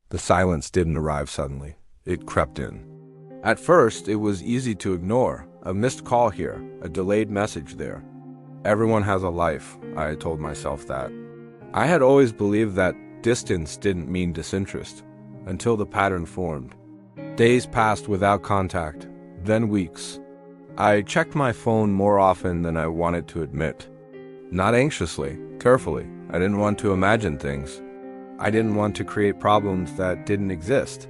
The silence didn't arrive suddenly. It crept in. At first, it was easy to ignore. A missed call here, a delayed message there. Everyone has a life, I told myself that. I had always believed that distance didn't mean disinterest, until the pattern formed. Days passed without contact, then weeks. I checked my phone more often than I wanted to admit. Not anxiously, carefully. I didn't want to imagine things. I didn't want to create problems that didn't exist.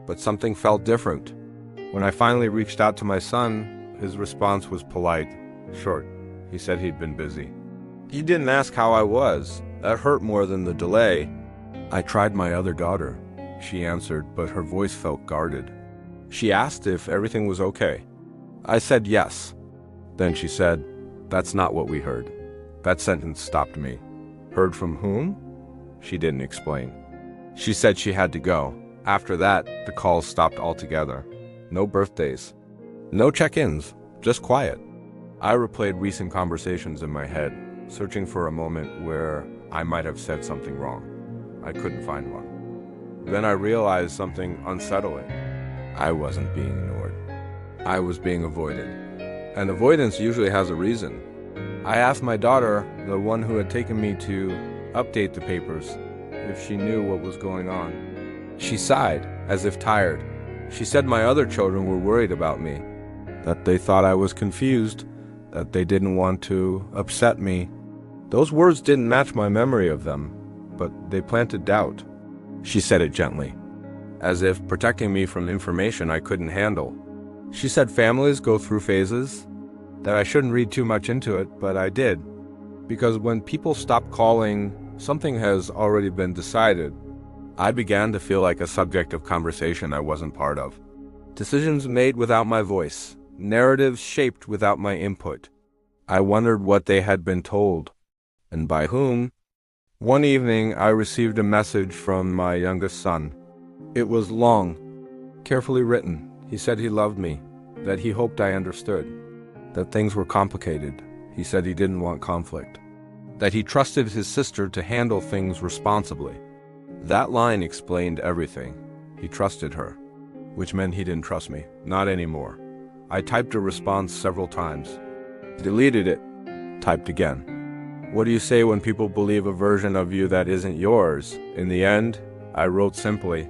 But something felt different. When I finally reached out to my son, his response was polite, short. He said he'd been busy. He didn't ask how I was. That hurt more than the delay. I tried my other daughter, she answered, but her voice felt guarded. She asked if everything was okay. I said yes. Then she said, "That's not what we heard." That sentence stopped me. Heard from whom? She didn't explain. She said she had to go. After that, the calls stopped altogether. No birthdays. No check-ins. Just quiet. I replayed recent conversations in my head, searching for a moment where I might have said something wrong. I couldn't find one. Then I realized something unsettling. I wasn't being ignored. I was being avoided. And avoidance usually has a reason. I asked my daughter, the one who had taken me to update the papers, if she knew what was going on. She sighed, as if tired. She said my other children were worried about me, that they thought I was confused, that they didn't want to upset me. Those words didn't match my memory of them, but they planted doubt. She said it gently, as if protecting me from information I couldn't handle. She said families go through phases, that I shouldn't read too much into it, but I did. Because when people stop calling, something has already been decided. I began to feel like a subject of conversation I wasn't part of. Decisions made without my voice, narratives shaped without my input. I wondered what they had been told, and by whom. One evening, I received a message from my youngest son. It was long, carefully written. He said he loved me, that he hoped I understood, that things were complicated. He said he didn't want conflict, that he trusted his sister to handle things responsibly. That line explained everything. He trusted her, which meant he didn't trust me, not anymore. I typed a response several times, deleted it, typed again. What do you say when people believe a version of you that isn't yours? In the end, I wrote simply,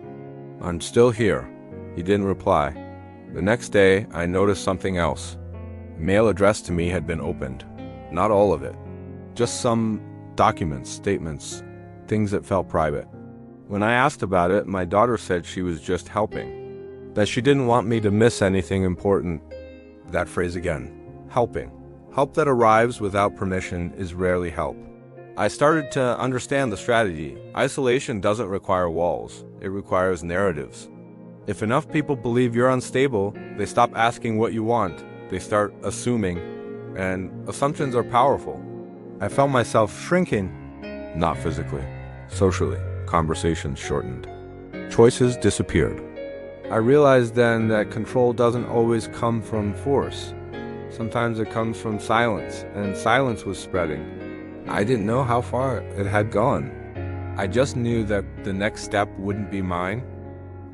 "I'm still here." He didn't reply. The next day, I noticed something else. Mail addressed to me had been opened. Not all of it. Just some documents, statements, things that felt private. When I asked about it, my daughter said she was just helping, that she didn't want me to miss anything important. That phrase again, helping. Help that arrives without permission is rarely help. I started to understand the strategy. Isolation doesn't require walls. It requires narratives. If enough people believe you're unstable, they stop asking what you want. They start assuming, and assumptions are powerful. I felt myself shrinking, not physically, socially. Conversations shortened. Choices disappeared. I realized then that control doesn't always come from force. Sometimes it comes from silence, and silence was spreading. I didn't know how far it had gone. I just knew that the next step wouldn't be mine.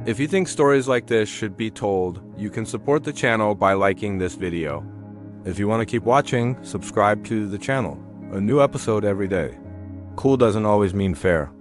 If you think stories like this should be told, you can support the channel by liking this video. If you want to keep watching, subscribe to the channel. A new episode every day. Cool doesn't always mean fair.